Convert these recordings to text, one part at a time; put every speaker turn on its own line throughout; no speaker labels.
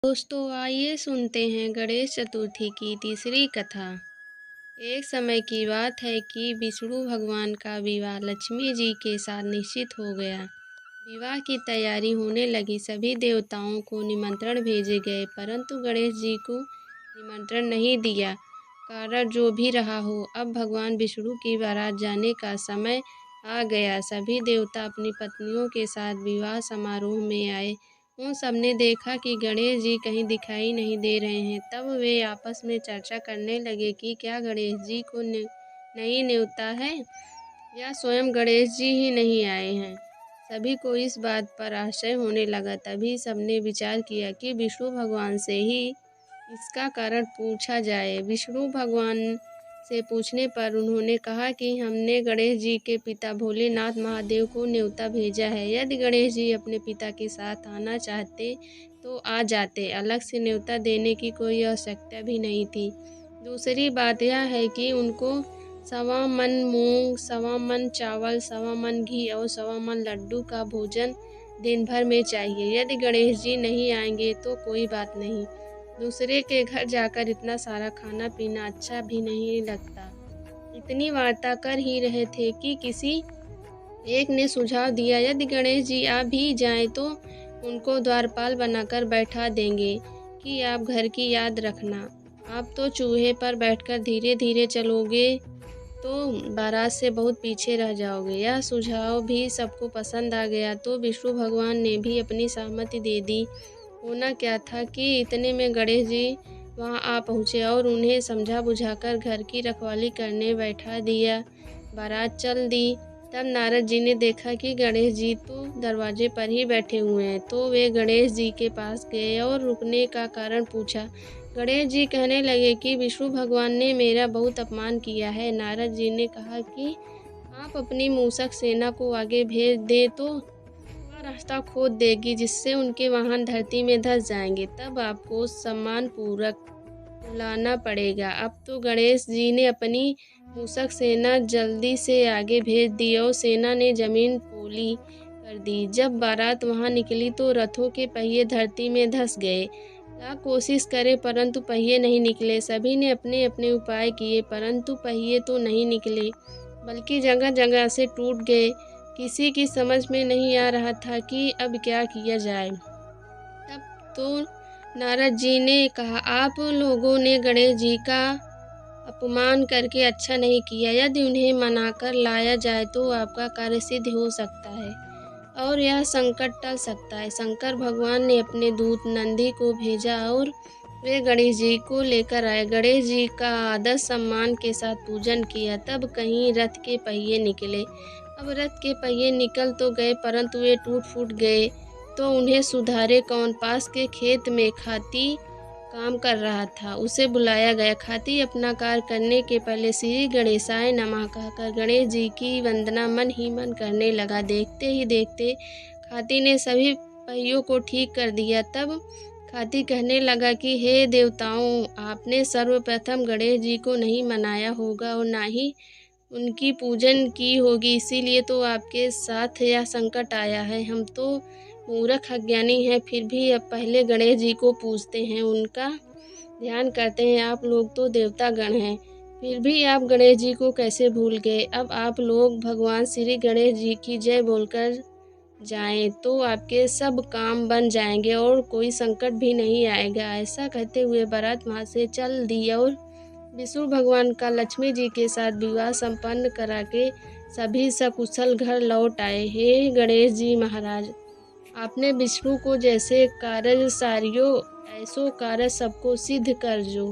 दोस्तों आइए सुनते हैं गणेश चतुर्थी की तीसरी कथा। एक समय की बात है कि विष्णु भगवान का विवाह लक्ष्मी जी के साथ निश्चित हो गया। विवाह की तैयारी होने लगी। सभी देवताओं को निमंत्रण भेजे गए, परंतु गणेश जी को निमंत्रण नहीं दिया। कारण जो भी रहा हो, अब भगवान विष्णु की बारात जाने का समय आ गया। सभी देवता अपनी पत्नियों के साथ विवाह समारोह में आए। उन सबने देखा कि गणेश जी कहीं दिखाई नहीं दे रहे हैं। तब वे आपस में चर्चा करने लगे कि क्या गणेश जी को नहीं न्योता है या स्वयं गणेश जी ही नहीं आए हैं। सभी को इस बात पर आश्चर्य होने लगा। तभी सबने विचार किया कि विष्णु भगवान से ही इसका कारण पूछा जाए। विष्णु भगवान से पूछने पर उन्होंने कहा कि हमने गणेश जी के पिता भोलेनाथ महादेव को न्योता भेजा है। यदि गणेश जी अपने पिता के साथ आना चाहते तो आ जाते, अलग से न्योता देने की कोई आवश्यकता भी नहीं थी। दूसरी बात यह है कि उनको 1.25 मन मूंग, 1.25 मन चावल, 1.25 मन घी और 1.25 मन लड्डू का भोजन दिन भर में चाहिए। यदि गणेश जी नहीं आएंगे तो कोई बात नहीं, दूसरे के घर जाकर इतना सारा खाना पीना अच्छा भी नहीं लगता। इतनी वार्ता कर ही रहे थे कि किसी एक ने सुझाव दिया, यदि गणेश जी आ भी जाएं तो उनको द्वारपाल बनाकर बैठा देंगे कि आप घर की याद रखना। आप तो चूहे पर बैठकर धीरे धीरे चलोगे तो बारात से बहुत पीछे रह जाओगे। यह सुझाव भी सबको पसंद आ गया तो विष्णु भगवान ने भी अपनी सहमति दे दी। होना क्या था कि इतने में गणेश जी वहां आ पहुंचे और उन्हें समझा बुझाकर घर की रखवाली करने बैठा दिया। बारात चल दी। तब नारद जी ने देखा कि गणेश जी तो दरवाजे पर ही बैठे हुए हैं, तो वे गणेश जी के पास गए और रुकने का कारण पूछा। गणेश जी कहने लगे कि विष्णु भगवान ने मेरा बहुत अपमान किया है। नारद जी ने कहा कि आप अपनी मूषक सेना को आगे भेज दे तो वह रास्ता खोद देगी, जिससे उनके वाहन धरती में धंस जाएंगे। तब आपको सम्मान पूर्वक बुलाना पड़ेगा। अब तो गणेश जी ने अपनी मूषक सेना जल्दी से आगे भेज दी और सेना ने जमीन पोली कर दी। जब बारात वहां निकली तो रथों के पहिए धरती में धंस गए। लाख कोशिश करे परंतु पहिए नहीं निकले। सभी ने अपने अपने उपाय किए परंतु पहिए तो नहीं निकले, बल्कि जगह जगह से टूट गए। किसी की समझ में नहीं आ रहा था कि अब क्या किया जाए। तब तो नारद जी ने कहा, आप लोगों ने गणेश जी का अपमान करके अच्छा नहीं किया। यदि उन्हें मनाकर लाया जाए तो आपका कार्य सिद्ध हो सकता है और यह संकट टल सकता है। शंकर भगवान ने अपने दूत नंदी को भेजा और वे गणेश जी को लेकर आए। गणेश जी का आदर सम्मान के साथ पूजन किया। तब कहीं रथ के पहिए निकले। अब रथ के पहिए निकल तो गए परंतु वे टूट फूट गए, तो उन्हें सुधारे कौन। पास के खेत में खाती काम कर रहा था, उसे बुलाया गया। खाती अपना कार्य करने के पहले श्री गणेशाय नमः कहकर गणेश जी की वंदना मन ही मन करने लगा। देखते ही देखते खाती ने सभी पहियों को ठीक कर दिया। तब खाती कहने लगा कि हे देवताओं, आपने सर्वप्रथम गणेश जी को नहीं मनाया होगा और ना ही उनकी पूजन की होगी, इसीलिए तो आपके साथ यह संकट आया है। हम तो मूर्ख अज्ञानी हैं, फिर भी अब पहले गणेश जी को पूजते हैं, उनका ध्यान करते हैं। आप लोग तो देवता गण हैं, फिर भी आप गणेश जी को कैसे भूल गए। अब आप लोग भगवान श्री गणेश जी की जय बोलकर जाएं तो आपके सब काम बन जाएंगे और कोई संकट भी नहीं आएगा। ऐसा कहते हुए बारात वहां से चल दी और विष्णु भगवान का लक्ष्मी जी के साथ विवाह संपन्न करा के सभी सकुशल घर लौट आए। हे गणेश जी महाराज, आपने विष्णु को जैसे कार्य सारियो ऐसो कार्य सबको सिद्ध कर जो।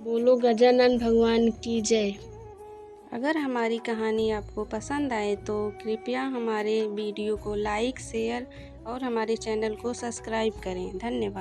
बोलो गजानन भगवान की जय।
अगर हमारी कहानी आपको पसंद आए तो कृपया हमारे वीडियो को लाइक, शेयर और हमारे चैनल को सब्सक्राइब करें। धन्यवाद।